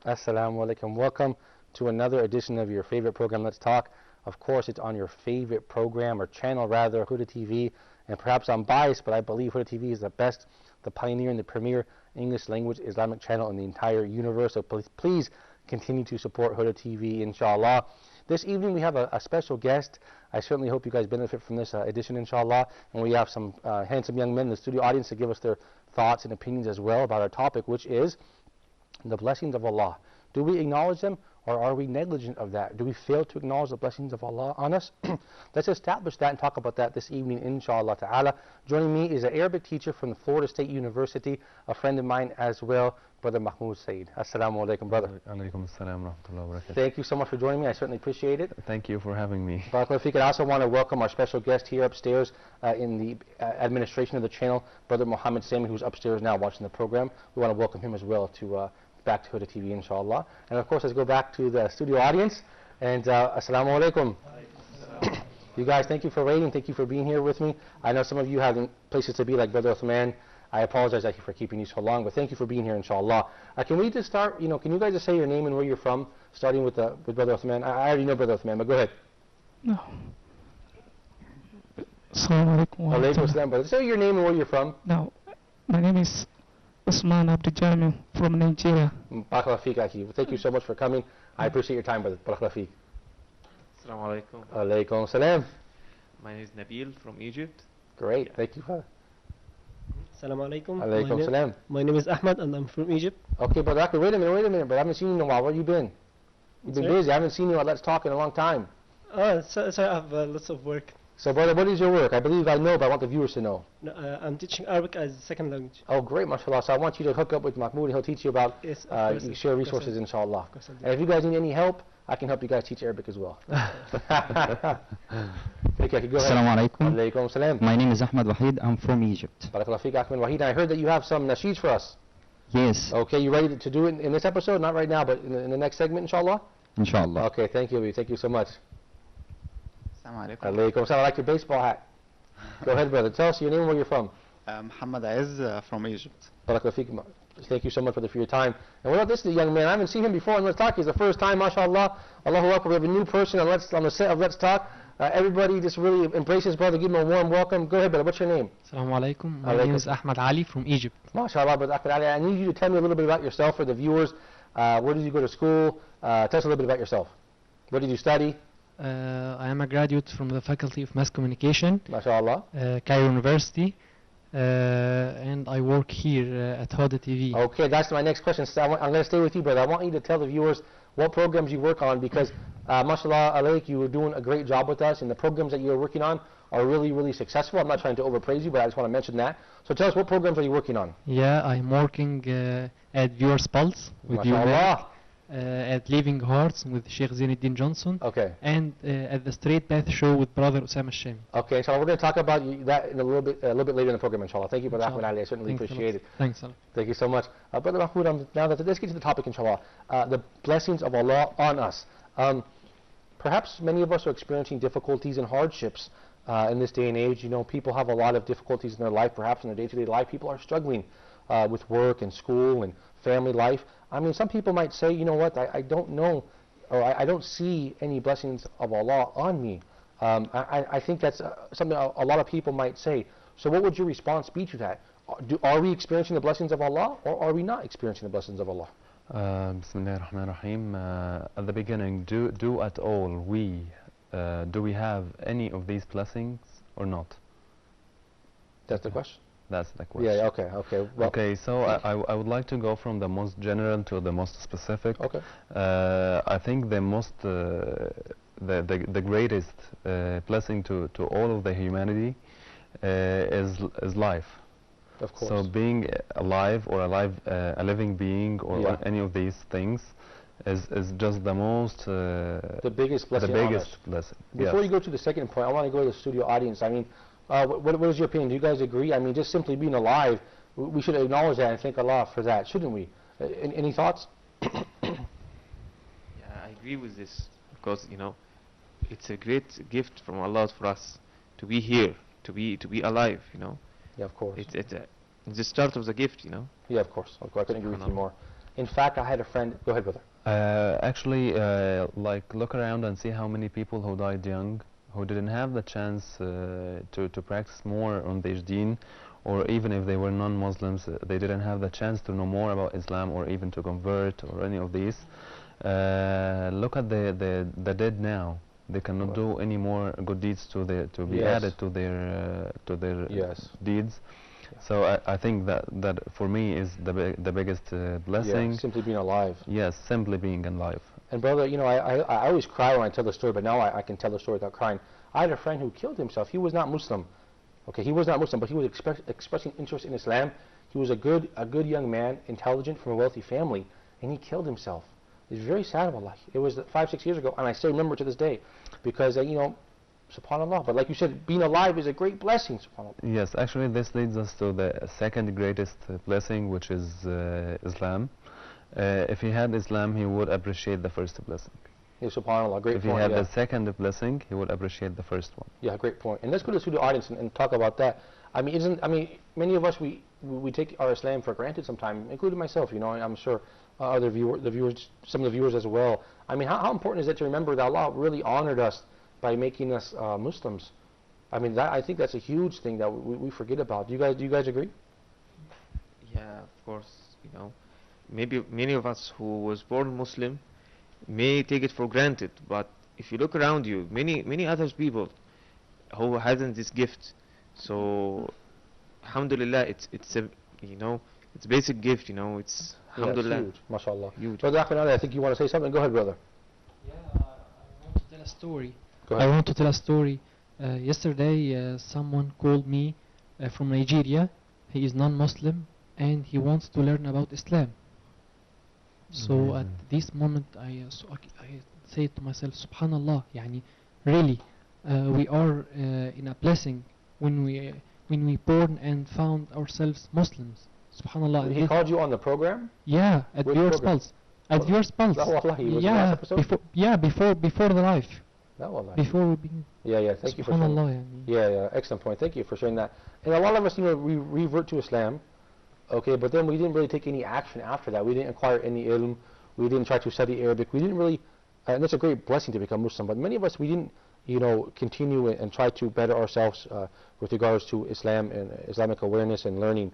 Assalamu alaikum. Welcome to another edition of your favorite program, Let's Talk. Of course, it's on your favorite program, or channel rather, Huda TV. And perhaps I'm biased, but I believe Huda TV is the best, the pioneer and the premier English language Islamic channel in the entire universe. So please continue to support Huda TV, inshallah. This evening we have a special guest. I certainly hope you guys benefit from this edition, inshallah. And we have some handsome young men in the studio audience to give us their thoughts and opinions as well about our topic, which is the blessings of Allah. Do we acknowledge them, or are we negligent of that? Do we fail to acknowledge the blessings of Allah on us? Let's establish that and talk about that this evening, inshallah ta'ala. Joining me is an Arabic teacher from the Florida State University, a friend of mine as well, Brother Mahmoud Saeed. Assalamu alaikum, brother. Alaikum assalam wa rahmatullahi wa barakatuh. Thank you so much for joining me. I certainly appreciate it. Thank you for having me. Barakallahu feek. I also want to welcome our special guest here upstairs in the administration of the channel, Brother Muhammad Sami, who's upstairs now watching the program. We want to welcome him as well to back to Huda TV, inshallah. And of course, let's go back to the studio audience. And assalamu alaikum. You guys, thank you for waiting. Thank you for being here with me. I know some of you have places to be, like Brother Uthman. I apologize actually for keeping you so long, but thank you for being here, inshallah. Can we just start, can you guys just say your name and where you're from, starting with Brother Uthman? I already know Brother Uthman, but go ahead. No. Assalamu alaikum. Alaikum assalam, brother. Say your name and where you're from. No, my name is Usman Abdujami from Nigeria. Barakallahu feek, Aki. Thank you so much for coming. I appreciate your time, brother. Barakallahu feek. Assalamu alaikum. Alaikum salam. My name is Nabil from Egypt. Great. Thank you, brother. Assalamu alaikum. Alaikum salam. My name is Ahmad and I'm from Egypt. Okay, brother Aki, wait a minute, but I haven't seen you in a while. Where you been? You've been busy. I haven't seen you on Let's Talk in a long time. So I have lots of work. So, brother, what is your work? I believe I know, but I want the viewers to know. No, I'm teaching Arabic as a second language. Oh, great, mashallah. So I want you to hook up with Mahmoud, and he'll teach you about, Yes, of course, you share resources, inshallah. And if you guys need any help, I can help you guys teach Arabic as well. Okay, go ahead. Assalamu alaikum. Alaikum salam. My name is Ahmad Wahid. I'm from Egypt. Barakallahu feek, Ahmed Wahid. I heard that you have some nasheeds for us. Yes, Okay, you ready to do it in this episode? Not right now, but in the next segment, inshallah? inshallah. Okay, thank you, Thank you so much. Assalamu alaikum. Alaikum salam. I like your baseball hat. Go ahead, brother. Tell us your name and where you're from. Muhammad Aiz from Egypt. Barakallahu feek. Thank you so much for your time. And what about this young man? I haven't seen him before on Let's Talk. He's the first time, mashallah. Allahu Akbar. We have a new person on the set of Let's Talk. Everybody just really embrace his brother. Give him a warm welcome. Go ahead, brother. What's your name? Assalamu alaikum. My name is Ahmad Ali from Egypt. MashaAllah, brother Ahmed Ali. I need you to tell me a little bit about yourself for the viewers. Where did you go to school? Tell us a little bit about yourself. What did you study? I am a graduate from the Faculty of Mass Communication, MashaAllah. Cairo University, and I work here at Huda TV. Okay, that's my next question. So I'm going to stay with you, brother. I want you to tell the viewers what programs you work on, because mashallah alaik, you were doing a great job with us, and the programs that you're working on are really, really successful. I'm not trying to overpraise you, but I just want to mention that. So tell us, what programs are you working on? Yeah, I'm working at Viewers Pulse with you, MashaAllah. at Living Hearts with Sheikh Zainuddin Johnson, Okay. and at the Straight Path Show with Brother Osama Shami. Okay, so we're going to talk about that in a little bit later in the program, inshallah. Thank you, brother Ahmed Ali. I certainly appreciate it. Thanks a lot. Thank you so much. Brother Mahmoud, now that let's get to the topic, inshallah. The blessings of Allah on us. Perhaps many of us are experiencing difficulties and hardships in this day and age. People have a lot of difficulties in their life, perhaps in their day-to-day life. People are struggling with work and school and family life. I mean, some people might say, you know what, I don't know, or I don't see any blessings of Allah on me. I think that's something a lot of people might say. So what would your response be to that? Are we experiencing the blessings of Allah, or are we not experiencing the blessings of Allah? Bismillah ar-Rahman ar-Rahim. At the beginning, do at all do we have any of these blessings or not? That's the question? That's the question. Yeah, okay. Well, Okay, so I would like to go from the most general to the most specific. Okay. I think the most the greatest blessing to all of the humanity is life. Of course. So being alive, or a living being, or Yeah. any of these things is just the most the biggest blessing the on biggest us. blessing. Before Yes. you go to the second point, I want to go to the studio audience. I mean, what is your opinion? Do you guys agree? I mean, just simply being alive, we should acknowledge that and thank Allah for that, shouldn't we? Any thoughts? Yeah, I agree with this, because it's a great gift from Allah for us to be here, to be alive. Yeah, of course. It's the start of the gift. Yeah, of course. I couldn't agree with you more. In fact, I had a friend. Go ahead, brother. Actually, like look around and see how many people who died young, who didn't have the chance to practice more on their deen, or even if they were non-Muslims, they didn't have the chance to know more about Islam or even to convert or any of these. Look at the dead now. They cannot do any more good deeds to be Yes. added to their Yes. deeds. So I think that for me is the biggest blessing. Yeah, simply being alive. Yes, simply being alive. And brother, you know, I always cry when I tell the story, but now I can tell the story without crying. I had a friend who killed himself. He was not Muslim. Okay, he was not Muslim, but he was expressing interest in Islam. He was a good young man, intelligent, from a wealthy family, and he killed himself. It's very sad, wallah. It was 5-6 years ago, and I still remember to this day, because you know, subhanallah. But like you said, being alive is a great blessing, subhanallah. Yes, actually this leads us to the second greatest blessing, which is Islam. If he had Islam, he would appreciate the first blessing. Yeah, subhanallah, great If point. he had Yeah. the second blessing, he would appreciate the first one. Yeah, great point. And let's go to the audience and talk about that. I mean, many of us we take our Islam for granted sometimes, including myself. You know, I'm sure other viewers, some of the viewers as well. I mean, how important is it to remember that Allah really honored us by making us Muslims? I mean, I think that's a huge thing that we forget about. Do you guys agree? Yeah, of course. You know, maybe many of us who was born Muslim may take it for granted, but if you look around you, many other people who hasn't this gift. So, alhamdulillah, it's a, you know, it's basic gift. You know, it's Yeah, alhamdulillah. it's huge, mashallah. Huge. Brother Ahmed, I think you want to say something. Go ahead, brother. Yeah, I want to tell a story. Go I ahead. want to tell a story. Yesterday, someone called me from Nigeria. He is non-Muslim and he wants to learn about Islam. So at this moment, I say to myself, Subhanallah, yani, really, we are in a blessing when we born and found ourselves Muslims. Subhanallah. He called you on the program? Yeah, at Which Viewers program? Pulse. At Viewers Pulse. La wallahi, was the last Yeah, episode? before the life. La wallahi. Before we begin. Yeah, thank you for sharing. Subhanallah, yani. Yeah, excellent point. Thank you for sharing that. And a lot of us, you know, we revert to Islam, okay, but then we didn't really take any action after that. We didn't acquire any ilm. We didn't try to study Arabic. We didn't really, and that's a great blessing to become Muslim. But many of us, we didn't, you know, continue and try to better ourselves with regards to Islam and Islamic awareness and learning.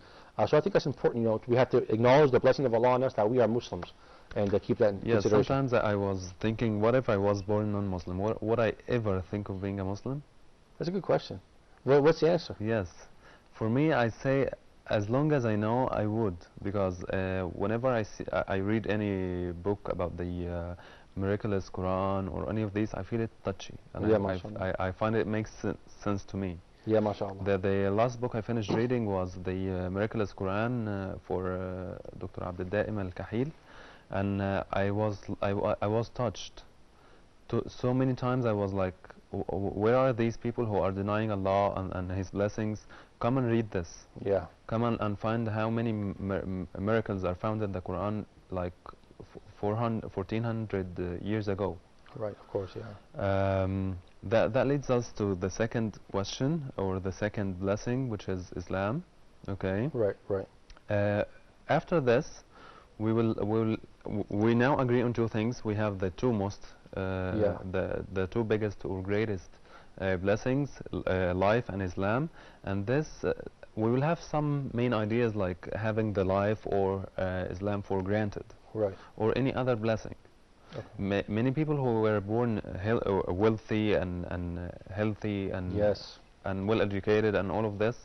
So I think that's important. You know, we have to acknowledge the blessing of Allah on us that we are Muslims, and keep that in Yes, consideration. sometimes I was thinking, what if I was born non-Muslim? Would I ever think of being a Muslim? That's a good question. Well, what's the answer? Yes. For me, I say, as long as I know, I would, because whenever I read any book about the miraculous Quran or any of these, I feel it touchy, and Yeah, I mashallah. find it makes sense to me. Yeah, mashallah. The last book I finished reading was the miraculous Quran for Dr. Abdel Daim al-Kahil, and I was touched. So many times I was like, where are these people who are denying Allah and His blessings? Come and read this. Yeah. Come on and find how many miracles are found in the Quran, like 1400 years ago. Right, of course, yeah. That leads us to the second question, or the second blessing, which is Islam. Okay. Right. After this, we now agree on two things. We have the two most, the two biggest or greatest blessings, life and Islam, and this we will have some main ideas like having the life or Islam for granted, Right. or any other blessing. Okay. Many people who were born wealthy and healthy and Yes. and well educated and all of this,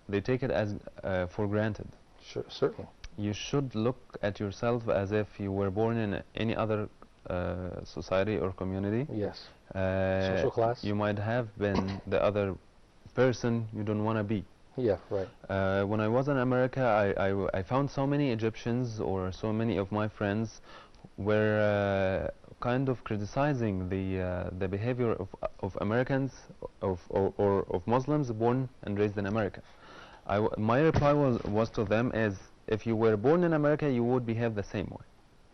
they take it as for granted. Sure, certainly. You should look at yourself as if you were born in any other society or community. Yes. Social class. You might have been the other person you don't want to be. Yeah, right. When I was in America, I found so many Egyptians, or so many of my friends were kind of criticizing the behavior of Americans, or of Muslims born and raised in America. My reply was to them is, if you were born in America, you would behave the same way.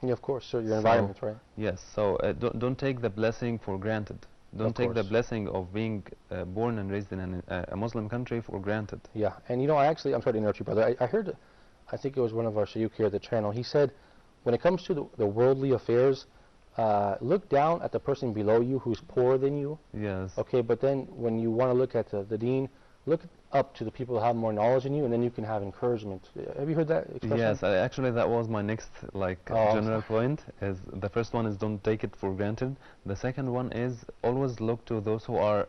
Yeah, of course. So your environment, right? Yes. So don't take the blessing for granted. Don't take the course. blessing of being born and raised in a Muslim country for granted. Yeah, and you know, I'm sorry to interrupt you, brother. I heard, I think it was one of our shayukh here at the channel. He said, when it comes to the worldly affairs, look down at the person below you who's poorer than you. Yes. Okay, but then when you want to look at the deen, look up to the people who have more knowledge than you, and then you can have encouragement. Have you heard that expression? Yes, actually that was my next general point. Is the first one is don't take it for granted. The second one is always look to those who are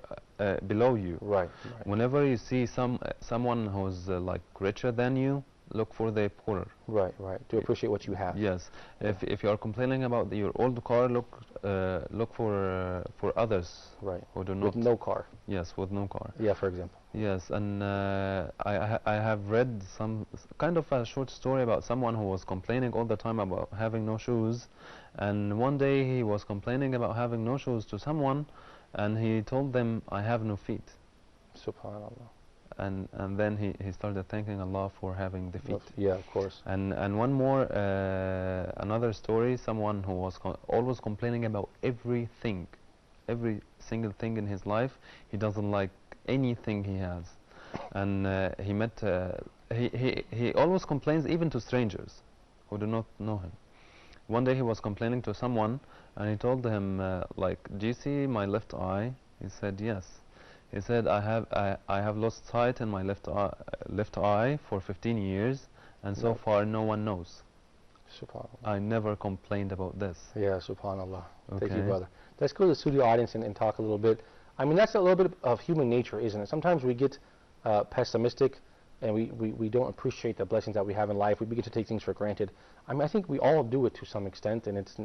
below you. Right. Whenever you see someone who's like richer than you, look for the poorer. Right. To appreciate what you have. Yes. If you are complaining about your old car, look for others. Right. Who do not. With no car. Yes, with no car. Yeah, for example. Yes, and I have read some kind of a short story about someone who was complaining all the time about having no shoes, and one day he was complaining about having no shoes to someone, and he told them, "I have no feet." Subhanallah. And then he started thanking Allah for having the feet. Yeah, of course. And one more, another story, someone who was always complaining about everything, every single thing in his life. He doesn't like anything he has. And he always complains even to strangers who do not know him. One day he was complaining to someone, and he told him, like, "Do you see my left eye?" He said, "Yes." He said, I have lost sight in my left eye for 15 years, and so far no one knows. Subhanallah. I never complained about this. Yeah, subhanallah. Okay. Thank you, brother. Let's go to the studio audience and talk a little bit. I mean, that's a little bit of human nature, isn't it? Sometimes we get pessimistic, and we don't appreciate the blessings that we have in life. We begin to take things for granted. I mean, I think we all do it to some extent, and it's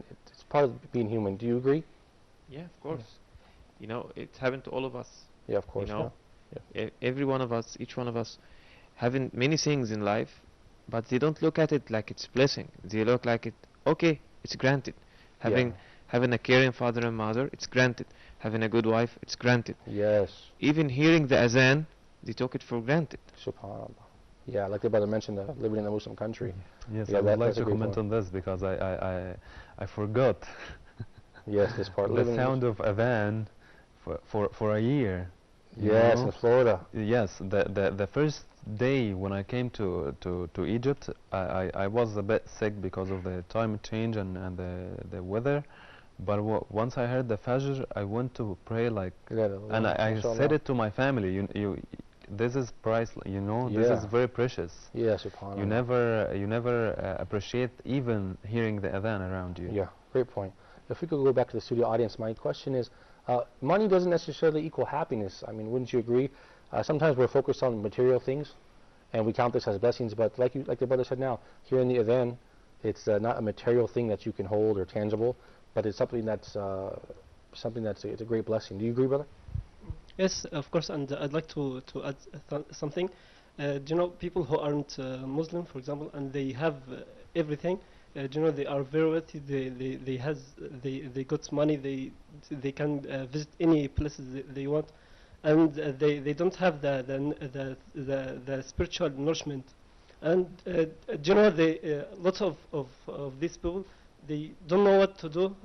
part of being human. Do you agree? Yeah, of course. You know, it's happened to all of us. Yeah, of course. You know, yeah. Every one of us, each one of us, having many things in life, but they don't look at it like it's blessing. They look like it. Okay, it's granted. Having a caring father and mother, it's granted. Having a good wife, it's granted. Yes. Even hearing the azan, they took it for granted. Subhanallah. Yeah, like the brother mentioned, living in a Muslim country. Yes, Yeah, I would like that's a to great comment point. on this because I forgot Yes, this part. the Living in sound of adhan for a year. you Yes, know? in Florida. Yes, the first day when I came to Egypt, I was a bit sick because of the time change and the weather. But once I heard the Fajr, I went to pray and I said it to my family. This is priceless. You know, this is very precious. Yeah, subhanallah. You never appreciate even hearing the adhan around you. Yeah, great point. If we could go back to the studio audience, my question is, money doesn't necessarily equal happiness. I mean, wouldn't you agree? Sometimes we're focused on material things, and we count this as blessings. But like the brother said now, here in the adhan, it's not a material thing that you can hold or tangible, but it's something that's it's a great blessing. Do you agree, brother? Yes, of course, and I'd like to add something. Do you know people who aren't Muslim, for example, and they have everything? Do you know they are very wealthy. They got money. They can visit any places they want, and they don't have the spiritual nourishment. And do you know lots of these people, they don't know what to do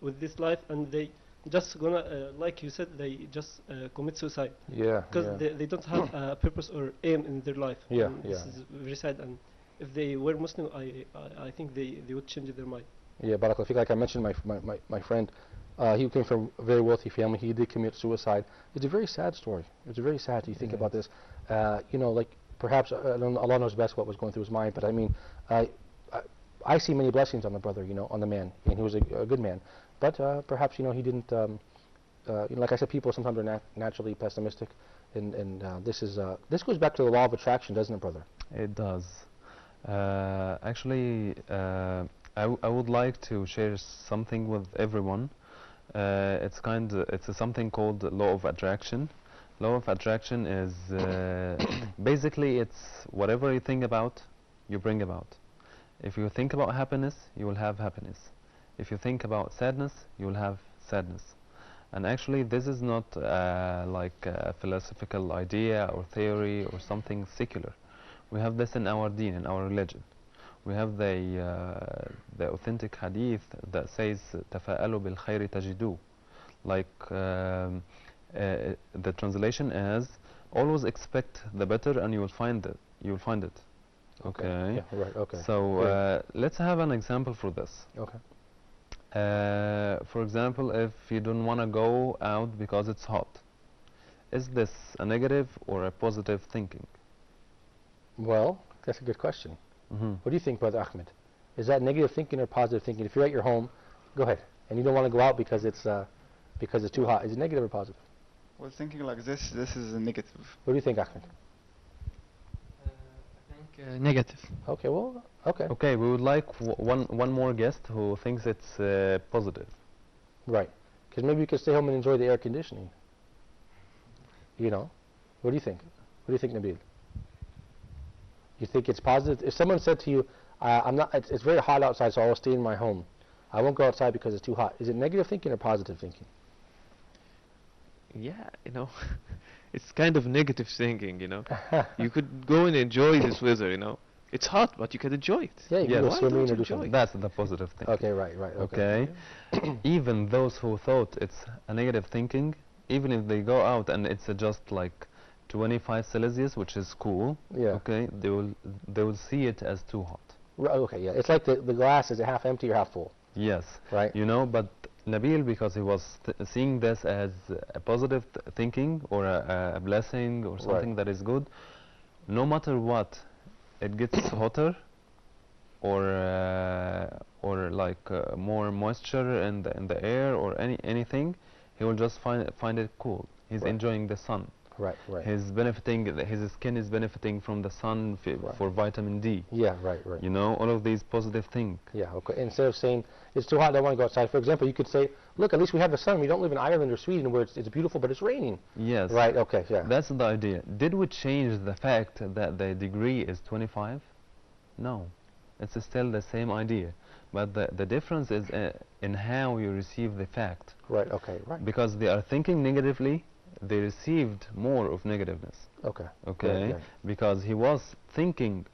with this life, and they just gonna like you said, they just commit suicide. Yeah. Because they don't have a purpose or aim in their life. Yeah, And this is very sad. And if they were Muslim, I think they would change their mind. Yeah, Barakallah Fik, like I mentioned, my friend, he came from a very wealthy family. He did commit suicide. It's a very sad story. It's very sad. You think about this. You know, like perhaps Allah knows best what was going through his mind. But I mean, I see many blessings on the brother. You know, on the man, and he was a good man. But perhaps he didn't. You know, like I said, people sometimes are naturally pessimistic, and this goes back to the law of attraction, doesn't it, brother? It does. Actually, I would like to share something with everyone. It's something called the law of attraction. Law of attraction is basically it's whatever you think about, you bring about. If you think about happiness, you will have happiness. If you think about sadness, you will have sadness. And actually, this is not like a philosophical idea or theory or something secular. We have this in our deen, in our religion. We have the authentic hadith that says تَفَاءَلُوا بِالْخَيْرِ تَجِدُوا. Like the translation is, always expect the better and you will find it. You will find it. Okay. Yeah, right, okay. So Great. let's have an example for this. Okay. For example, if you don't want to go out because it's hot, is this a negative or a positive thinking? Well, that's a good question. Mm-hmm. What do you think, Brother Ahmed? Is that negative thinking or positive thinking? If you're at your home, go ahead, and you don't want to go out because it's too hot, is it negative or positive? Well, thinking like this is a negative. What do you think, Ahmed? I think negative. Okay, well, okay. Okay, we would like one more guest who thinks it's positive. Right. Because maybe you could stay home and enjoy the air conditioning. You know? What do you think? What do you think, Nabil? You think it's positive? If someone said to you, it's very hot outside, so I will stay in my home. I won't go outside because it's too hot. Is it negative thinking or positive thinking? Yeah, it's kind of negative thinking, You could go and enjoy this weather. It's hot, but you can enjoy it. Yeah, you Yeah, can go why swimming don't or you do enjoy something. it? That's the positive thinking. Okay, right, Okay. Even those who thought it's a negative thinking, even if they go out and it's just like 25 Celsius, which is cool, Yeah. okay, they will see it as too hot. Okay, yeah. It's like the glass, is it half empty or half full? Yes. Right. But Nabil, because he was seeing this as a positive thinking or a blessing or something that is good, no matter what, it gets hotter or like more moisture in the air or anything, he will just find it cool. He's Right. enjoying the sun. Right, right. His skin is benefiting from the sun Right. for vitamin D. Yeah, right. All of these positive things. Yeah, okay. Instead of saying, it's too hot, I don't want to go outside. For example, you could say, look, at least we have the sun. We don't live in Ireland or Sweden where it's beautiful, but it's raining. Yes. Right, okay, yeah. That's the idea. Did we change the fact that the degree is 25? No. It's still the same idea. But the difference is in how you receive the fact. Right, okay, right. Because they are thinking negatively, they received more of negativeness. Okay. Okay? Right, right. Because he was thinking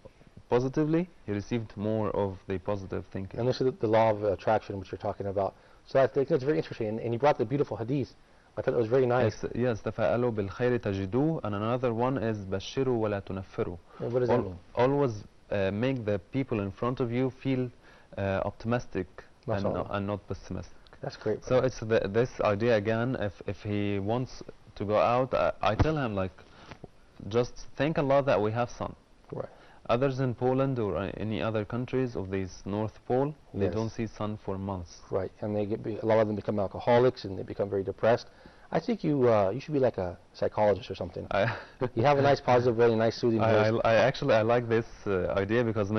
positively, he received more of the positive thinking. And this is the law of attraction, which you're talking about. So I think that's very interesting. And you brought the beautiful hadith. I thought it was very nice. Yes, تفاءلوا بالخير تجدوه, and another one is بشروا ولا تنفروا. And what does that mean? Always make the people in front of you feel optimistic and not pessimistic. That's great. So it's this idea again. If he wants to go out, I tell him like, just thank Allah that we have sun. Right. Others in Poland or any other countries of this North Pole, they Yes. don't see sun for months. Right, and a lot of them become alcoholics and they become very depressed. I think you should be like a psychologist or something. You have a nice, positive, very nice, soothing voice. I like this idea because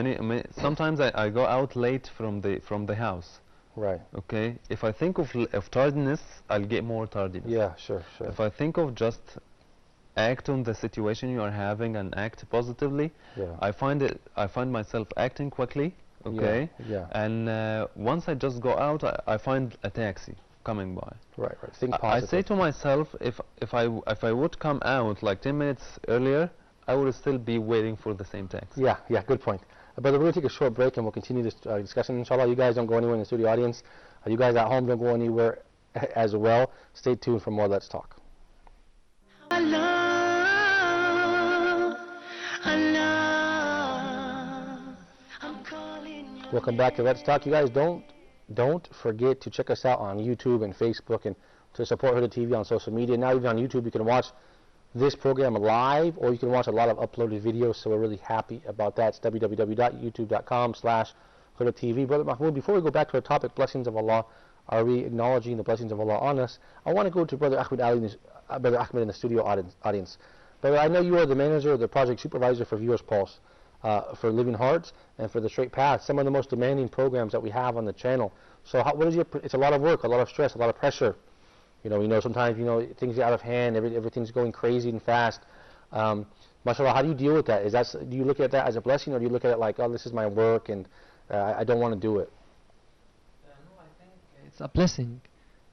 sometimes I go out late from the house. Right. Okay. If I think of tardiness, I'll get more tardiness. Yeah, sure. If I think of just act on the situation you are having and act positively, Yeah. I find myself acting quickly. Okay. Yeah. And once I just go out, I find a taxi coming by. Right. Think I positive. say to myself, if I would come out like 10 minutes earlier, I would still be waiting for the same taxi. Yeah, good point. Brother, we're going to take a short break and we'll continue this discussion. Inshallah, you guys don't go anywhere in the studio audience. You guys at home don't go anywhere as well. Stay tuned for more Let's Talk. Welcome back to Let's Talk. You guys don't forget to check us out on YouTube and Facebook and to support Huda TV on social media. Now even on YouTube you can watch this program live or you can watch a lot of uploaded videos, so we're really happy about that. It's www.youtube.com/HudaTV. Brother Mahmoud, before we go back to our topic, blessings of Allah, are we acknowledging the blessings of Allah on us? I want to go to Brother Ahmed in the studio audience. Brother, I know you are the manager or the project supervisor for Viewers Pulse, for Living Hearts and for the Straight Path, some of the most demanding programs that we have on the channel. So what is it's a lot of work, a lot of stress, a lot of pressure. We know sometimes, things get out of hand, everything's going crazy and fast. MashaAllah, how do you deal with that? Do you look at that as a blessing or do you look at it like, oh, this is my work and I don't want to do it? No, I think it's a blessing.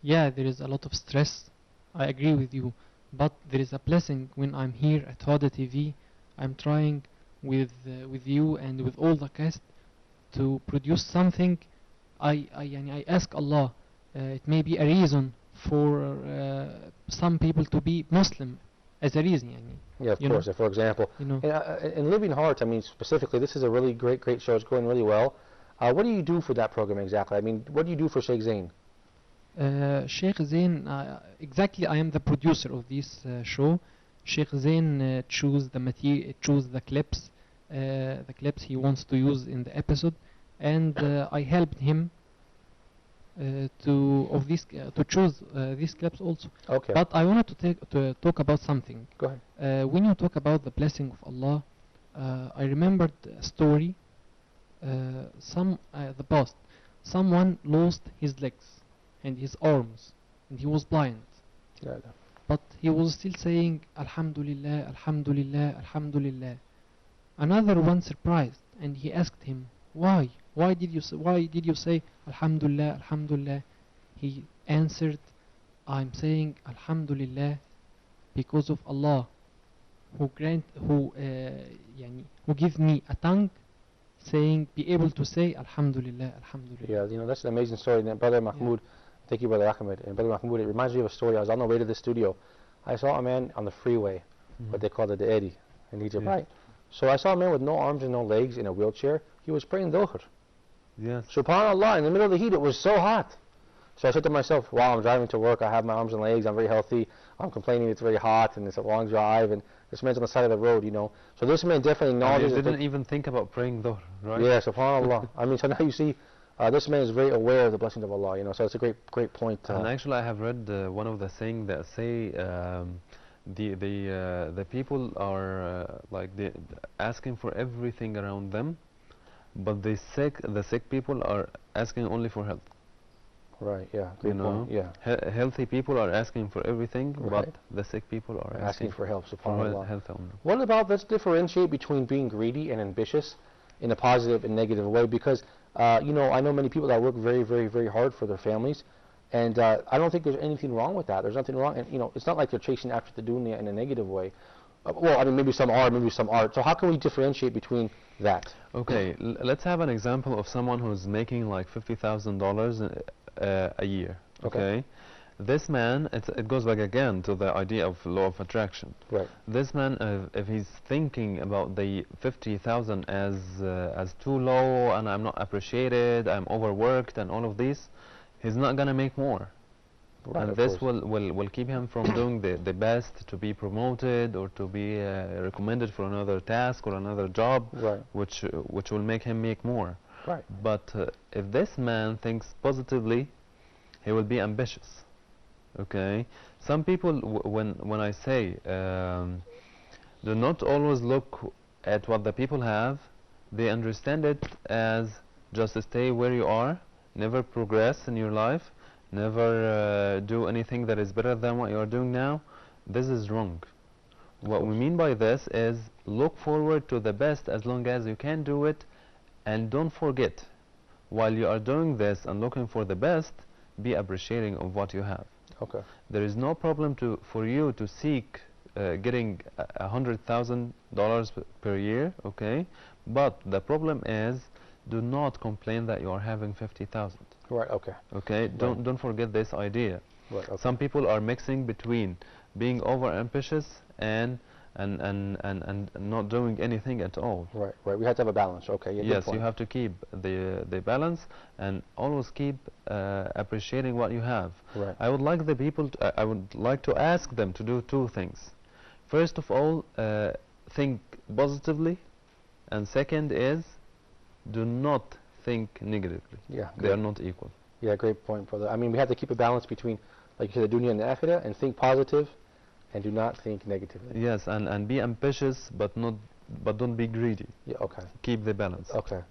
Yeah, there is a lot of stress. I agree with you. But there is a blessing when I'm here at Huda TV. I'm trying with you and with all the cast to produce something. I ask Allah. It may be a reason for some people to be Muslim as a reason يعني. Yeah, of You course. know? For example, You know. in Living Heart, I mean, specifically, this is a really great show. It's going really well. What do you do for that program exactly? I mean, what do you do for Sheikh Zain? Sheikh Zain, exactly, I am the producer of this show. Sheikh Zain choose the material, choose the clips he wants to use in the episode, and I helped him to choose these clips also. Okay. But I wanted to talk about something. Go ahead. When you talk about the blessing of Allah, I remembered a story. The past, someone lost his legs and his arms, and he was blind. Yeah. But he was still saying Alhamdulillah, Alhamdulillah, Alhamdulillah. Another one surprised, and he asked him, why? Why did you say Alhamdulillah, Alhamdulillah? He answered, I'm saying Alhamdulillah because of Allah, who give me a tongue, saying, be able to say Alhamdulillah, Alhamdulillah. Yeah, you know, that's an amazing story. And Brother Mahmoud, thank you, Brother Ahmed. And Brother Mahmoud, it reminds me of a story. I was on the way to the studio. I saw a man on the freeway, what they call the Eddy in Egypt, right? So I saw a man with no arms and no legs in a wheelchair. He was praying Dhuhr. Yes. SubhanAllah, in the middle of the heat, it was so hot. So I said to myself, wow, I'm driving to work, I have my arms and legs, I'm very healthy, I'm complaining it's very hot and it's a long drive, and this man's on the side of the road, you know. So this man definitely acknowledges... You didn't even think about praying Dhuhr, right? Yeah, SubhanAllah. I mean, so now you see, this man is very aware of the blessings of Allah, you know, so it's a great point. And actually I have read one of the saying that say the people are asking for everything around them, but the sick people are asking only for health. Right, yeah, good point, yeah. Healthy people are asking for everything, right. but the sick people are asking for help, SubhanAllah. Health only. What about, let's differentiate between being greedy and ambitious in a positive and negative way, because, you know, I know many people that work very, very, very hard for their families, and I don't think there's anything wrong with that. There's nothing wrong, and, you know, it's not like they're chasing after the dunya in a negative way. Well, I mean, maybe some are, maybe some aren't. So how can we differentiate between that? Okay, let's have an example of someone who's making like $50,000 a year. Okay. This man, it goes back again to the idea of law of attraction. Right. This man, if he's thinking about the 50,000 as too low, and I'm not appreciated, I'm overworked, and all of this, he's not gonna make more. Right, and this will keep him from doing the best to be promoted or to be recommended for another task or another job, right. which will make him make more. Right. But if this man thinks positively, he will be ambitious. Okay. Some people, when I say, do not always look at what the people have, they understand it as just stay where you are, never progress in your life, never do anything that is better than what you are doing now. This is wrong. What we mean by this is look forward to the best as long as you can do it, and don't forget, while you are doing this and looking for the best, be appreciating of what you have. Okay. There is no problem for you to seek getting $100,000 per year, okay? But the problem is, do not complain that you are having 50,000. Right. Okay. Okay. Right. Don't forget this idea. Right. Okay. Some people are mixing between being over ambitious and not doing anything at all. Right. Right. We have to have a balance. Okay. Yeah, yes, you have to keep the balance and always keep appreciating what you have. Right. I would like the people. I would like to ask them to do two things. First of all, think positively, and second is, do not think negatively. Yeah. They are not equal. Yeah, great point, brother. I mean, we have to keep a balance between, like you said, the dunya and the akhirah, and think positive, and do not think negatively. Yes, and be ambitious, but don't be greedy. Yeah. Okay. Keep the balance. Okay.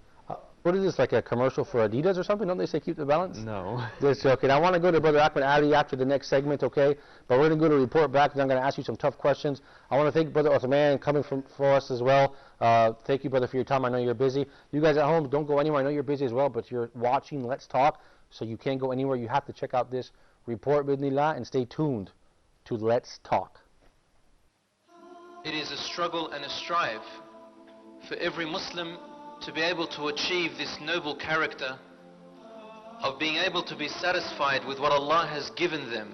What is this, like a commercial for Adidas or something? Don't they say keep the balance? No. This, okay. Now I want to go to Brother Ahmed Ali after the next segment, okay? But we're going to go to report back, and I'm going to ask you some tough questions. I want to thank Brother Uthman coming for us as well. Thank you, brother, for your time. I know you're busy. You guys at home, don't go anywhere. I know you're busy as well, but you're watching Let's Talk, so you can't go anywhere. You have to check out this report, bidnillah, and stay tuned to Let's Talk. It is a struggle and a strive for every Muslim to be able to achieve this noble character of being able to be satisfied with what Allah has given them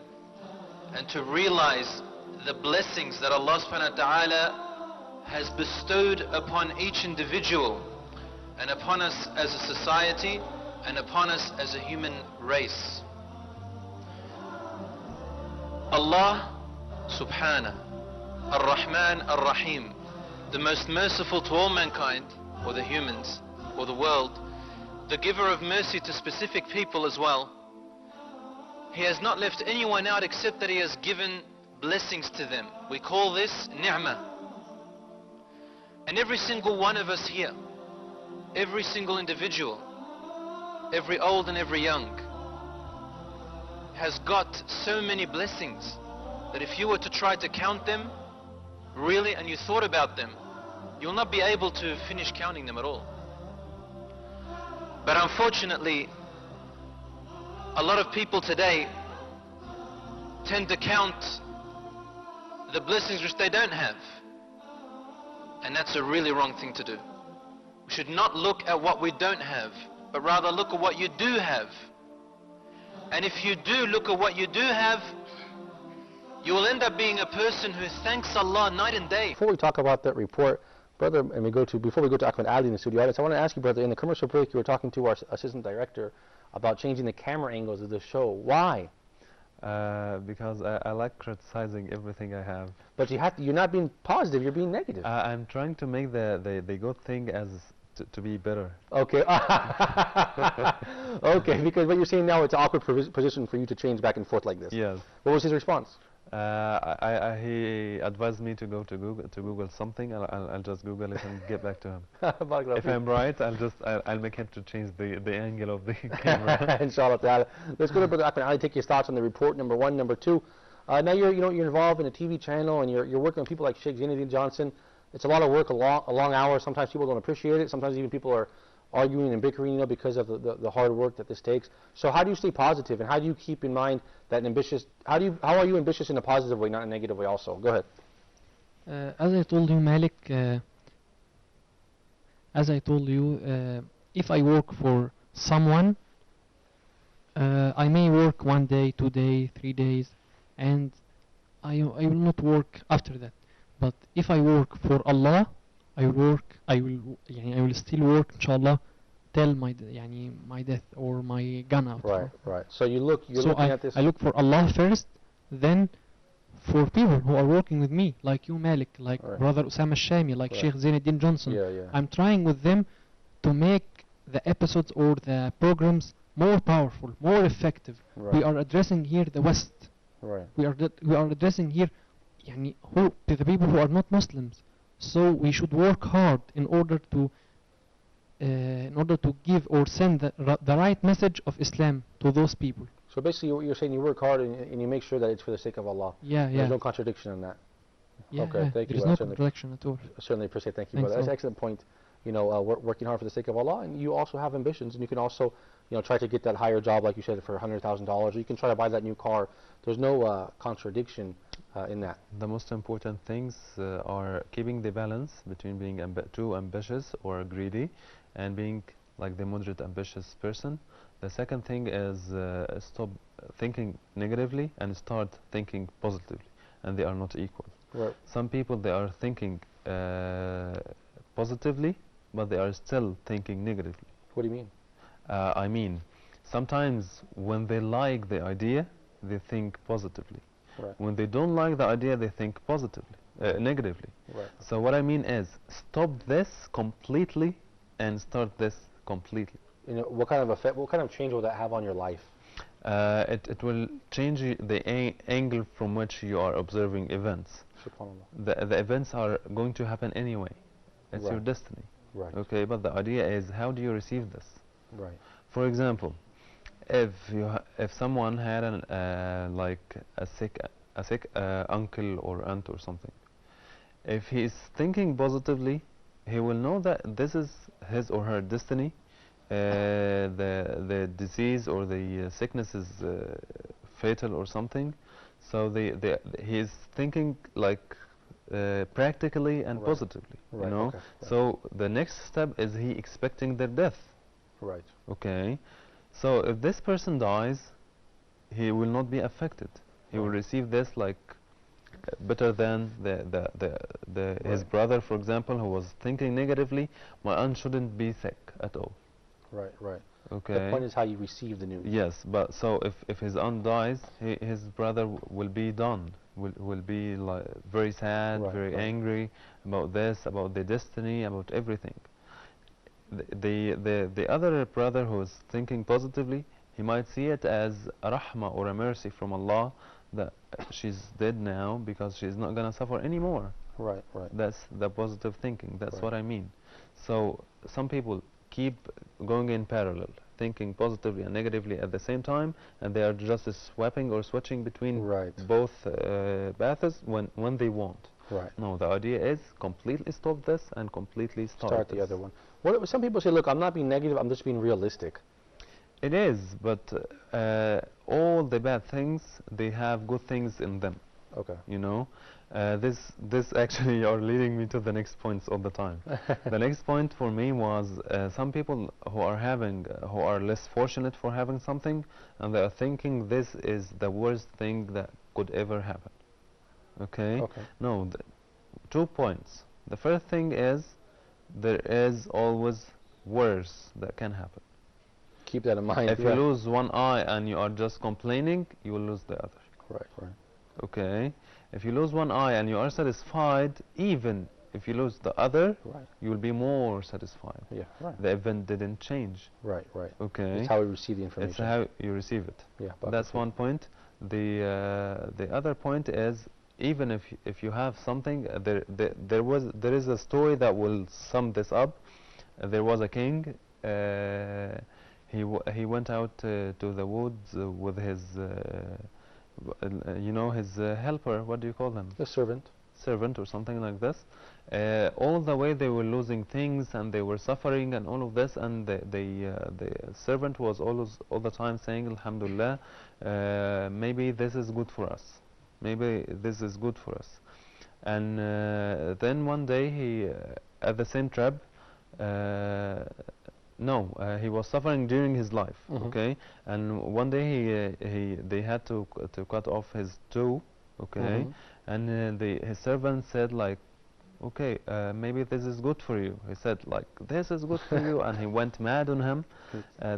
and to realize the blessings that Allah subhanahu wa ta'ala has bestowed upon each individual and upon us as a society and upon us as a human race. Allah subhanahu ar-Rahman ar-Rahim, the most merciful to all mankind, or the humans, or the world, the giver of mercy to specific people as well. He has not left anyone out except that He has given blessings to them. We call this ni'mah. And every single one of us here, every single individual, every old and every young, has got so many blessings that if you were to try to count them, really, and you thought about them, you'll not be able to finish counting them at all. But unfortunately, a lot of people today tend to count the blessings which they don't have. And that's a really wrong thing to do. We should not look at what we don't have, but rather look at what you do have. And if you do look at what you do have, you will end up being a person who thanks Allah night and day. Before we talk about that report, brother, and before we go to Ahmed Ali in the studio audience, I want to ask you, brother, in the commercial break you were talking to our assistant director about changing the camera angles of the show. Why? Because I like criticizing everything I have. But you're not being positive, you're being negative. I'm trying to make the good thing as to be better. Okay. Okay, because what you're saying now, it's an awkward position for you to change back and forth like this. Yes. What was his response? He advised me to go to Google something. I'll just Google it and get back to him. If I'm right, I'll make him to change the angle of the camera. Inshallah ta'ala. Let's go to Brother Ahmed Ali, take your thoughts on the report, number one. Number two, now you're involved in a TV channel and you're working with people like Sheikh Zainuddin Johnson. It's a lot of work, a long hour. Sometimes people don't appreciate it. Sometimes even people are arguing and bickering, because of the hard work that this takes. So how do you stay positive, and how do you keep in mind that how are you ambitious in a positive way, not a negative way also? Go ahead. As I told you, Malik, if I work for someone, I may work 1 day, 2 days, 3 days, and I will not work after that. But if I work for Allah, I will still work, inshallah, till my death or my gun out. Right. So you're looking at this. I look for Allah first, then for people who are working with me, like you, Malik, like Brother Usama Shami, like Sheikh Zainuddin Johnson. I'm trying with them to make the episodes or the programs more powerful, more effective. We are addressing here the West. We are addressing here the people who are not Muslims. So we should work hard in order to give or send the right message of Islam to those people. So basically you're saying you work hard and you make sure that it's for the sake of Allah. There's no contradiction in that. Okay, thank you. There's no contradiction at all. I certainly appreciate it. Thank you, brother. That's an excellent point. Working hard for the sake of Allah, and you also have ambitions, and you can also try to get that higher job, like you said, for $100,000, or you can try to buy that new car. There's no contradiction in that. The most important things are keeping the balance between being too ambitious or greedy and being like the moderate ambitious person. The second thing is stop thinking negatively and start thinking positively, and they are not equal. Some people, they are thinking positively, but they are still thinking negatively. What do you mean? I mean, sometimes when they like the idea, they think positively. When they don't like the idea, they think positively, negatively. So what I mean is, stop this completely and start this completely. What kind of effect? What kind of change will that have on your life? It will change the angle from which you are observing events. The events are going to happen anyway. It's your destiny. Okay, but the idea is, how do you receive this? For example, if someone had a sick uncle or aunt or something, if he is thinking positively, he will know that this is his or her destiny. The disease or the sickness is fatal or something. So he is thinking like practically and positively. So the next step is he expecting their death. Okay. So if this person dies, he will not be affected. He will receive this like better than his Right. brother, for example, who was thinking negatively. My aunt shouldn't be sick at all. Right, right. Okay. The point is how you receive the news. Yes, but so if his aunt dies, his brother will be done. Will be like very sad, Right, very right. angry about this, about the destiny, about everything. The other brother who is thinking positively, he might see it as a rahmah or a mercy from Allah that she's dead now because she's not gonna suffer anymore. Right, right. That's the positive thinking. That's Right. what I mean. So some people keep going in parallel, thinking positively and negatively at the same time, and they are just swapping or switching between Right. both paths when they want. Right. No, the idea is completely stop this and completely Start the this. other one. What some people say, look, I'm not being negative, I'm just being realistic. It is, but all the bad things, they have good things in them. Okay. You know, this actually are leading me to the next points all the time. The next point for me was some people who are having, who are less fortunate for having something, and they are thinking this is the worst thing that could ever happen. Okay? Okay. No, 2 points. The first thing is there is always worse that can happen. Keep that in mind. If you lose one eye and you are just complaining, you will lose the other. Right, right. Okay? If you lose one eye and you are satisfied, even if you lose the other, Right. you will be more satisfied. Yeah, right. The event didn't change. Right, right. Okay? It's how we receive the It's information. how you receive it. Yeah, That's one point. The other point is, even if you have something, there is a story that will sum this up. There was a king. He went out to the woods with his you know, his helper. What do you call them? The servant. Servant or something like this. All the way they were losing things and they were suffering and all of this, and the servant was all the time saying, Alhamdulillah, maybe this is good for us. Maybe this is good for us. And then one day he, at the same trip, he was suffering during his life. Mhm. Okay, and one day they had to cut off his toe. Okay, Mhm. and his servant said like, okay, maybe this is good for you. He said like, this is good for you, and he went mad on him.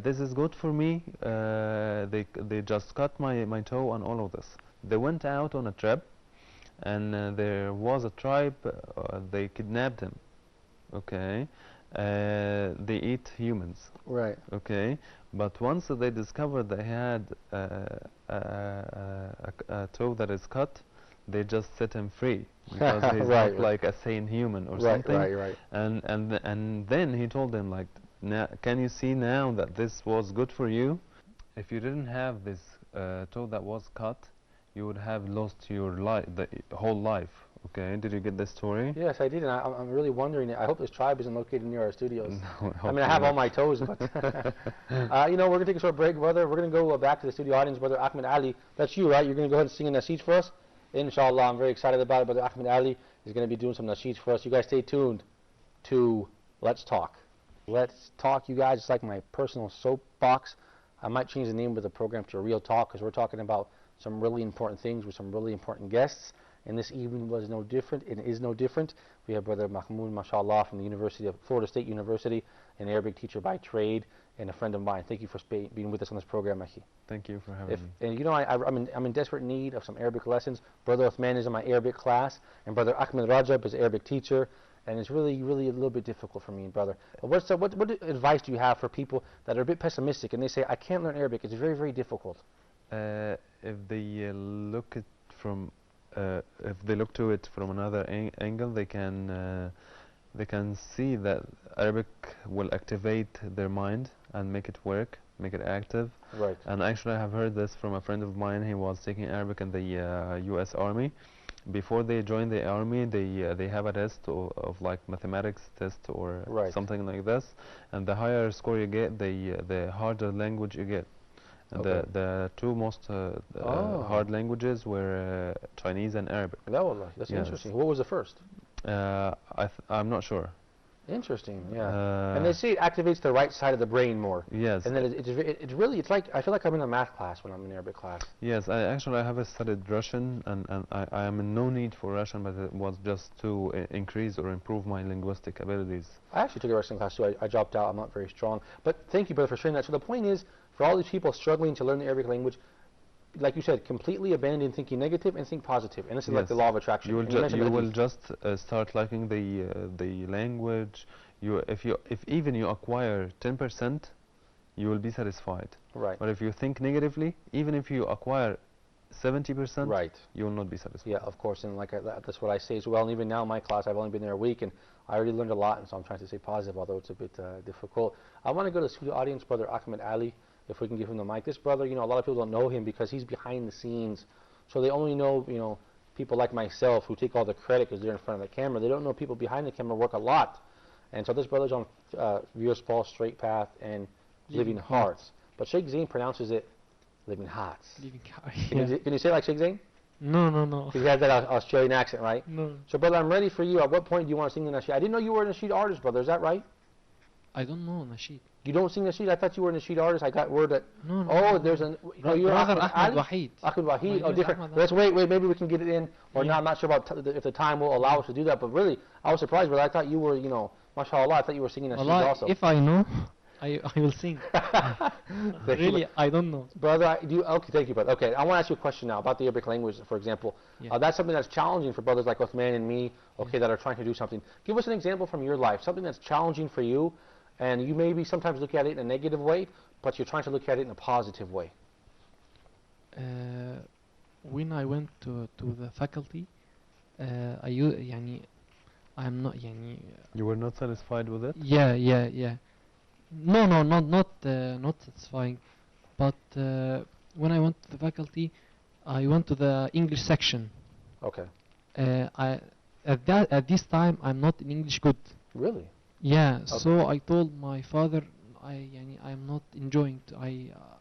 This is good for me. They just cut my toe and all of this. They went out on a trip, and there was a tribe. They kidnapped him. Okay, they eat humans. Right. Okay, but once they discovered they had a toe that is cut, they just set him free because he's Right, not like a sane human or Right, something. right, right. And then he told them like, can you see now that this was good for you? If you didn't have this toe that was cut, you would have lost your the whole life. Okay, did you get this story? Yes, I did, and I'm really wondering. I hope this tribe isn't located near our studios. No, I mean, I have all my toes, but you know, we're gonna take a short break, brother. We're gonna go back to the studio audience, brother Ahmed Ali. That's you, right? You're gonna go ahead and sing a nasheed for us. Inshallah, I'm very excited about it. Brother Ahmed Ali is gonna be doing some nasheeds for us. You guys stay tuned to Let's Talk. Let's Talk, you guys. It's like my personal soapbox. I might change the name of the program to Real Talk because we're talking about some really important things with some really important guests. And this evening was no different. It is no different. We have Brother Mahmoud, mashallah, from the University of Florida State University, an Arabic teacher by trade, and a friend of mine. Thank you for being with us on this program, Akhi. Thank you for having me. And you know, I'm in desperate need of some Arabic lessons. Brother Uthman is in my Arabic class, and Brother Ahmed Rajab is an Arabic teacher, and it's really, really a little bit difficult for me, brother. What advice do you have for people that are a bit pessimistic and they say, I can't learn Arabic, it's very, very difficult? If they look to it from another angle, they can see that Arabic will activate their mind and make it work, make it active. Right. And actually, I have heard this from a friend of mine. He was taking Arabic in the U.S. Army. Before they join the army, they have a test of like mathematics test or something like this. And the higher score you get, the harder language you get. And the two most hard languages were Chinese and Arabic. That's interesting. What was the first? I'm not sure. Interesting, yeah. And they say it activates the right side of the brain more. Yes. And then it's really, it's like, I feel like I'm in a math class when I'm in Arabic class. Yes, I have studied Russian, and I am in no need for Russian, but it was just to increase or improve my linguistic abilities. I actually took a Russian class too. I dropped out. I'm not very strong. But thank you, brother, for sharing that. So the point is, for all these people struggling to learn the Arabic language, like you said, completely abandon thinking negative and think positive. And this is like the law of attraction. You will just start liking the language. If even you acquire 10%, you will be satisfied. Right. But if you think negatively, even if you acquire 70%, right, you will not be satisfied. Yeah, of course. And like that's what I say as well. And even now in my class, I've only been there a week, and I already learned a lot. And so I'm trying to stay positive, although it's a bit difficult. I want to go to the audience, brother Ahmed Ali. If we can give him the mic. This brother, you know, a lot of people don't know him because he's behind the scenes. So they only know, you know, people like myself who take all the credit because they're in front of the camera. They don't know people behind the camera work a lot. And so this brother's on Viewers Paul, Straight Path, and Living Hearts. But Sheikh Zain pronounces it Living Hearts. Living Hearts. Can you say it like Sheikh Zain? No. He has that Australian accent, right? No. So brother, I'm ready for you. At what point do you want to sing the nasheed? I didn't know you were a nasheed artist, brother. Is that right? I don't know nasheed. You don't sing nasheed? I thought you were a nasheed artist. I got word that. No. Oh, there's an. No, you're Ahmed Wahid. Ahmed Wahid. Oh, different. Let's wait. Maybe we can get it in, or not. I'm not sure about if the time will allow us to do that. But really, I was surprised. But I thought you were, you know, mashallah. I thought you were singing nasheed also. If I know, I will sing. Really, I don't know. Brother, okay, thank you, brother. Okay, I want to ask you a question now about the Arabic language, for example. That's something that's challenging for brothers like Uthman and me, okay, that are trying to do something. Give us an example from your life, something that's challenging for you, and you maybe sometimes look at it in a negative way, but you're trying to look at it in a positive way. When I went to the faculty, I'm not You were not satisfied with it? Yeah. No, not satisfying. But when I went to the faculty, I went to the English section. Okay. At this time, I'm not in English good. Really? Yeah. Okay. So I told my father, I'm not enjoying.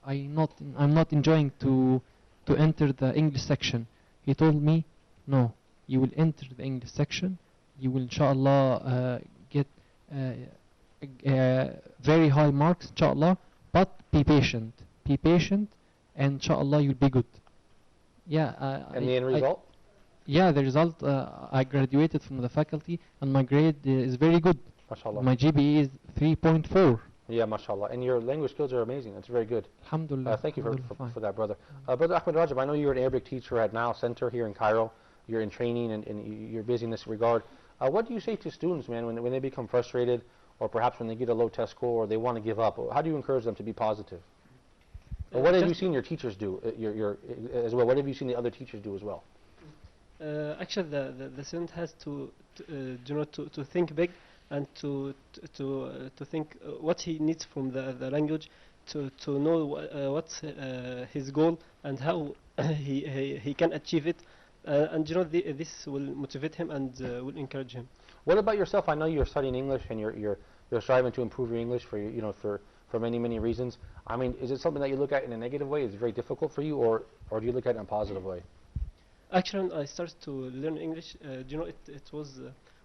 I'm not enjoying to enter the English section. He told me, no, you will enter the English section. You will, inshallah, get very high marks, inshallah. But be patient, and inshallah you'll be good. Yeah. And the end result? Yeah, the result. I graduated from the faculty, and my grade is very good. MashaAllah. My GPA is 3.4. Yeah, mashallah. And your language skills are amazing. That's very good. Alhamdulillah. Thank you for that, brother. Brother Ahmed Rajab, I know you're an Arabic teacher at Now Center here in Cairo. You're in training and you're busy in this regard. What do you say to students, man, when they become frustrated, or perhaps when they get a low test score, or they want to give up? How do you encourage them to be positive? Or what have you seen your teachers do as well? What have you seen the other teachers do as well? Actually, the student has to think big and to think what he needs from the language, to know what's his goal and how he can achieve it, and this will motivate him and will encourage him. What about yourself? I know you're studying English and you're striving to improve your English for many reasons. I mean, is it something that you look at in a negative way? Is it very difficult for you, or do you look at it in a positive way? Actually, I started to learn English. It was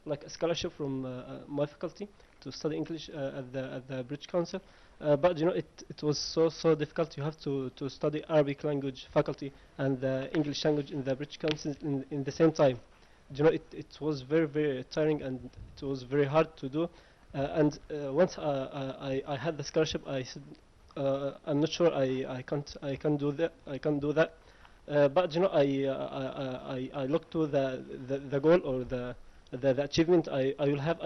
like a scholarship from my faculty to study English at the British Council. But it was so difficult. You have to study Arabic language faculty and the English language in the British Council in the same time. It was very tiring, and it was very hard to do. And once I had the scholarship, I said, I'm not sure I can't do that. But I look to the goal or the achievement I'll have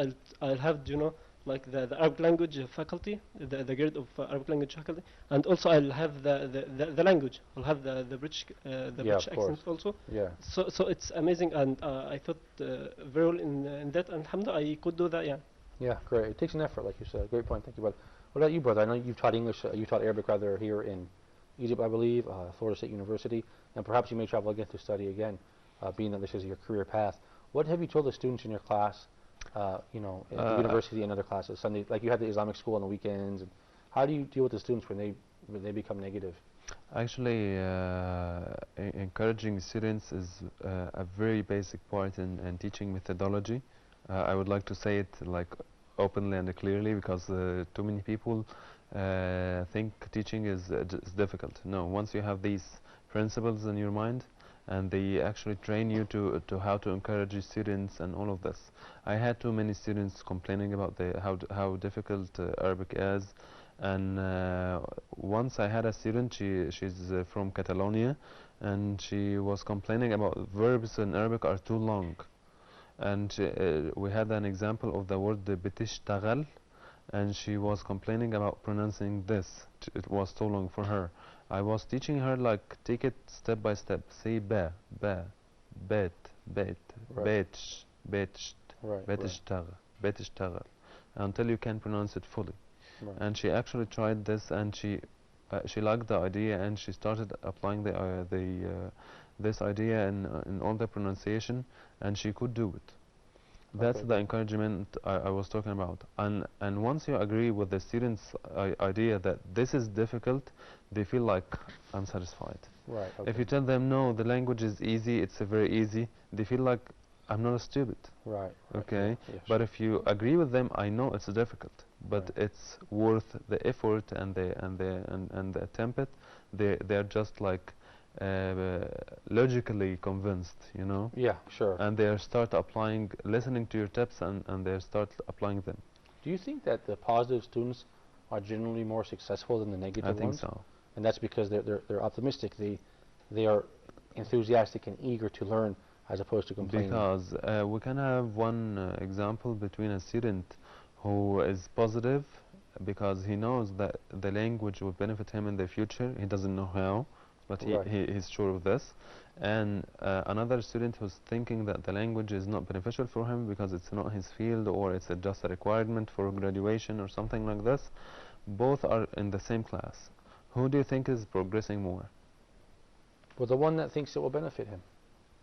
like the Arabic language faculty, the grade of Arabic language faculty, and also I'll have the language. I'll have the British British accent also. Yeah. So it's amazing, and I thought very well in that, and alhamdulillah I could do that. Yeah. Yeah, great. It takes an effort, like you said. Great point. Thank you, brother. What about you, brother? I know you've taught English. You taught Arabic rather here in Egypt, I believe, Florida State University, and perhaps you may travel again to study again, being that this is your career path. What have you told the students in your class, at the university and other classes, Sunday, like you had the Islamic school on the weekends, and how do you deal with the students when they become negative? Actually, encouraging students is a very basic part in teaching methodology. I would like to say it like openly and clearly, because too many people think teaching is difficult. No, once you have these principles in your mind, and they actually train you to how to encourage your students and all of this. I had too many students complaining about how difficult Arabic is, and once I had a student, she's from Catalonia, and she was complaining about verbs in Arabic are too long. And we had an example of the word بتشتغل, and she was complaining about pronouncing this. It was too long for her. I was teaching her, like, take it step by step. Say ba, bet, betsh, betsh, betishtagal, betishtagal, until you can pronounce it fully. Right. And she actually tried this, and she liked the idea, and she started applying this idea in all the pronunciation, and she could do it. That's Okay. the encouragement I was talking about. And once you agree with the students' idea that this is difficult, they feel like, I'm satisfied. Right. If Okay. you tell them, no, the language is easy, it's very easy, they feel like, I'm not stupid. Right. Okay? Yeah, But sure. if you agree with them, I know it's difficult, but Right. it's worth the effort and the attempt. They're just like logically convinced, you know? Yeah, sure. And they start applying, listening to your tips, and they start applying them. Do you think that the positive students are generally more successful than the negative I think ones? so. And that's because they're optimistic. They are enthusiastic and eager to learn, as opposed to complaining. Because we can have one example between a student who is positive because he knows that the language will benefit him in the future. He doesn't know how, but Right. he's sure of this. And another student who's thinking that the language is not beneficial for him because it's not his field, or it's just a requirement for graduation or something like this. Both are in the same class. Who do you think is progressing more? Well, the one that thinks it will benefit him.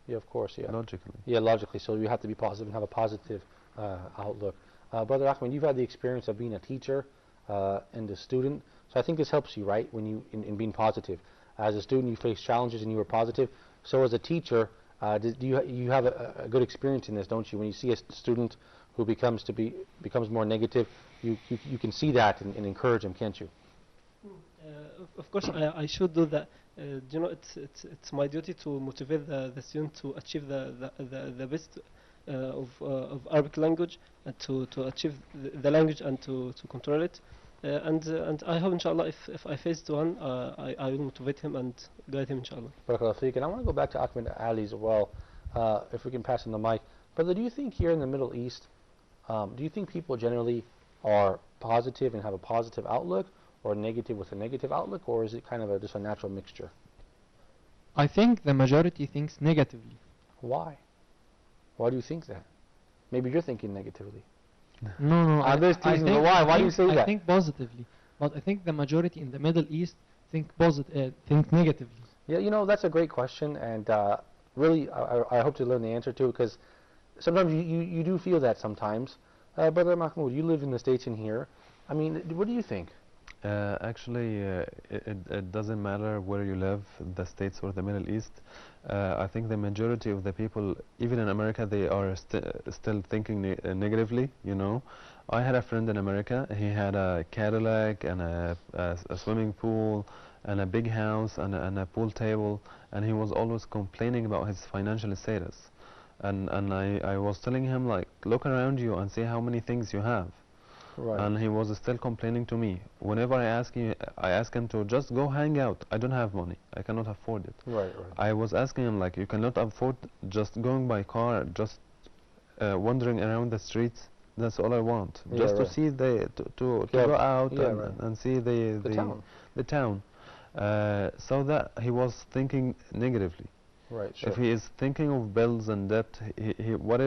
Yeah, of course, yeah. Logically. Yeah, logically. So you have to be positive and have a positive outlook. Brother Ahmed, you've had the experience of being a teacher and a student, so I think this helps you, right, when you in being positive. As a student, you face challenges and you were positive. So as a teacher, do you have a good experience in this, don't you? When you see a student who becomes more negative, you can see that and encourage him, can't you? Of course, I should do that. You know, it's my duty to motivate the student to achieve the best of Arabic language, and to achieve the language and to control it. And I hope, inshallah, if I face one, I will motivate him and guide him, inshallah. Barakallahu feek. And I want to go back to Ahmed Ali as well, if we can pass him the mic. Brother, do you think here in the Middle East, do you think people generally are positive and have a positive outlook, or negative with a negative outlook, or is it kind of just a natural mixture? I think the majority thinks negatively. Why? Why do you think that? Maybe you're thinking negatively. No, I'm just teasing, but think- why? I Why do you think- say that? I think positively, but I think the majority in the Middle East think think negatively. Yeah, you know, that's a great question, and really, I hope to learn the answer to it, because sometimes you do feel that sometimes. Brother Mahmoud, you live in the States and here. I mean, what do you think? Actually, it doesn't matter where you live, the States or the Middle East. I think the majority of the people, even in America, they are still thinking negatively, you know. I had a friend in America. He had a Cadillac and a swimming pool and a big house and a pool table, and he was always complaining about his financial status. And I was telling him, like, look around you and see how many things you have. Right. And he was still complaining to me. Whenever I ask him to just go hang out. I don't have money. I cannot afford it. Right. I was asking him, like, you cannot afford just going by car, just wandering around the streets. That's all I want. Yeah, Just to right. see to Yeah, go out yeah, and, right. and see the town. The town. So that he was thinking negatively. Right. Sure. If he is thinking of bills and debt, what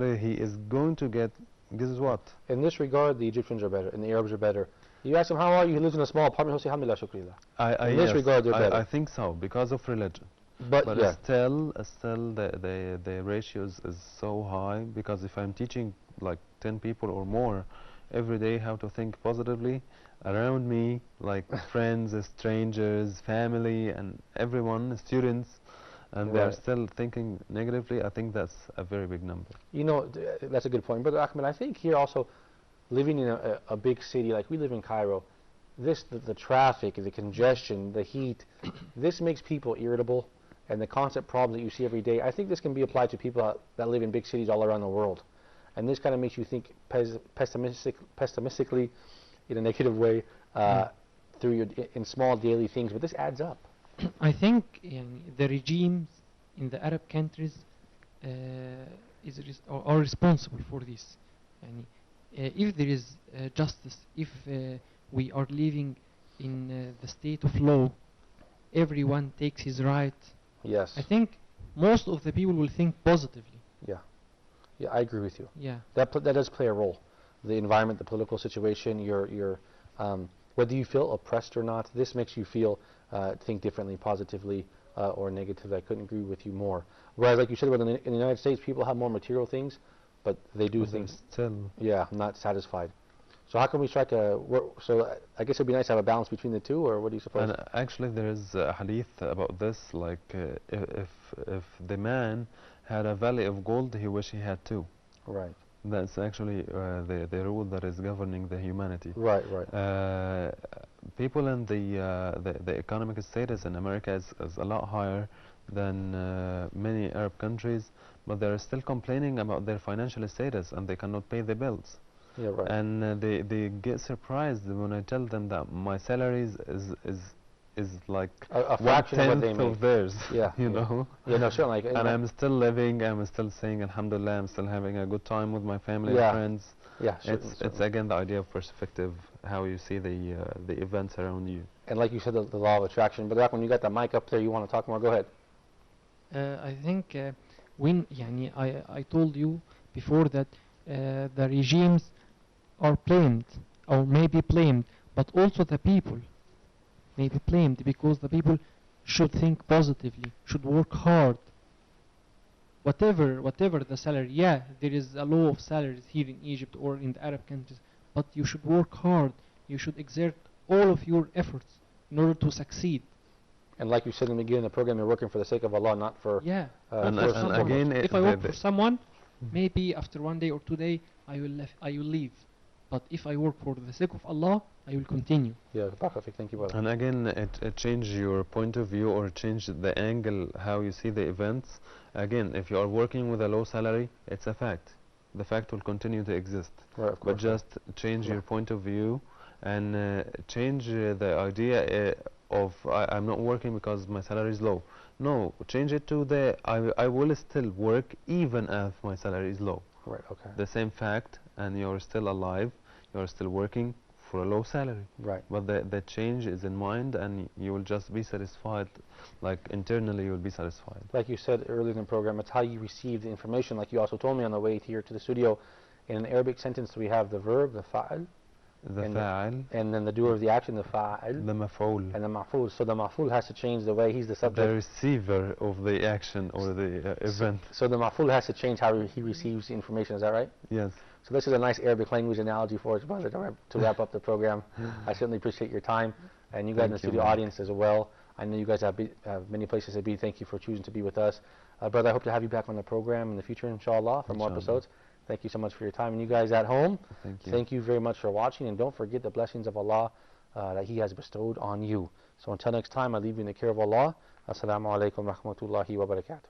he is going to get. Guess what? In this regard, the Egyptians are better, and the Arabs are better. You ask him, how are you? He lives in a small apartment. He'll say, alhamdulillah, shukrillah. In this yes, regard, they're better. I think so, because of religion. But yeah. still the ratios is so high, because if I'm teaching like 10 people or more every day how to think positively, around me, like friends, strangers, family, and everyone, students, and they're Right. still thinking negatively, I think that's a very big number. You know, that's a good point. Brother Ahmed, I think here also, living in a big city like we live in Cairo, the traffic, the congestion, the heat, this makes people irritable, and the constant problems that you see every day, I think this can be applied to people that live in big cities all around the world. And this kind of makes you think pessimistically in a negative way through in small daily things, but this adds up. I think the regimes in the Arab countries are responsible for this. If there is justice, if we are living in the state of law, everyone takes his right. Yes. I think most of the people will think positively. Yeah, I agree with you. Yeah. That does play a role. The environment, the political situation, whether you feel oppressed or not, this makes you feel think differently, positively or negatively. I couldn't agree with you more. Whereas, like you said, in the United States, people have more material things, but they do things. Still. Yeah, not satisfied. So how can we strike so I guess it'd be nice to have a balance between the two, or what do you suppose? And actually, there is a hadith about this. Like, if the man had a valley of gold, he wish he had two. Right. That's actually the rule that is governing the humanity. Right, right. People in the economic status in America is a lot higher than many Arab countries, but they're still complaining about their financial status and they cannot pay the bills. Yeah, right. And they get surprised when I tell them that my salary is like a fraction of what they make. of theirs. Yeah, you know. Yeah, no, certainly. And I'm still living. I'm still saying Alhamdulillah. I'm still having a good time with my family Yeah. and friends. Yeah, It's again the idea of perspective, how you see the events around you. And like you said, the law of attraction. But when you got the mic up there, you want to talk more? Go ahead. I think I told you before that the regimes are blamed or maybe blamed, but also the people may be blamed because the people should think positively, should work hard. Whatever the salary, yeah, there is a law of salaries here in Egypt or in the Arab countries, but you should work hard. You should exert all of your efforts in order to succeed. And like you said in the beginning of the program, you're working for the sake of Allah, not for And someone. again, if I work for someone, maybe after 1 day or 2 days I will leave. But if I work for the sake of Allah, I will continue. Yeah, perfect. Thank you, brother. And again, it changed your point of view or changed the angle how you see the events. Again, if you are working with a low salary, it's a fact. The fact will continue to exist. Right, of course. But just change your point of view and change the idea of I'm not working because my salary is low. No, change it to I will still work even if my salary is low. Right, okay. The same fact, and you're still alive, you're still working for a low salary. Right. But the change is in mind, and you will just be satisfied, like internally you will be satisfied. Like you said earlier in the program, it's how you receive the information. Like you also told me on the way here to the studio, in an Arabic sentence we have the verb, the fa'al, The fa'al, and then the doer of the action, the fa'al, the maf'ul, and the maf'ul. So the maf'ul has to change the way he's the subject. the receiver of the action or the event. So the maf'ul has to change how he receives the information. Is that right? Yes. So this is a nice Arabic language analogy for us, brother, to wrap up the program. I certainly appreciate your time, and you guys in the studio audience as well. I know you guys have many places to be. Thank you for choosing to be with us. Brother, I hope to have you back on the program in the future, inshallah, for more episodes. Thank you so much for your time. And you guys at home, thank you very much for watching. And don't forget the blessings of Allah that He has bestowed on you. So until next time, I leave you in the care of Allah. Assalamu alaikum wa rahmatullahi wa barakatuh.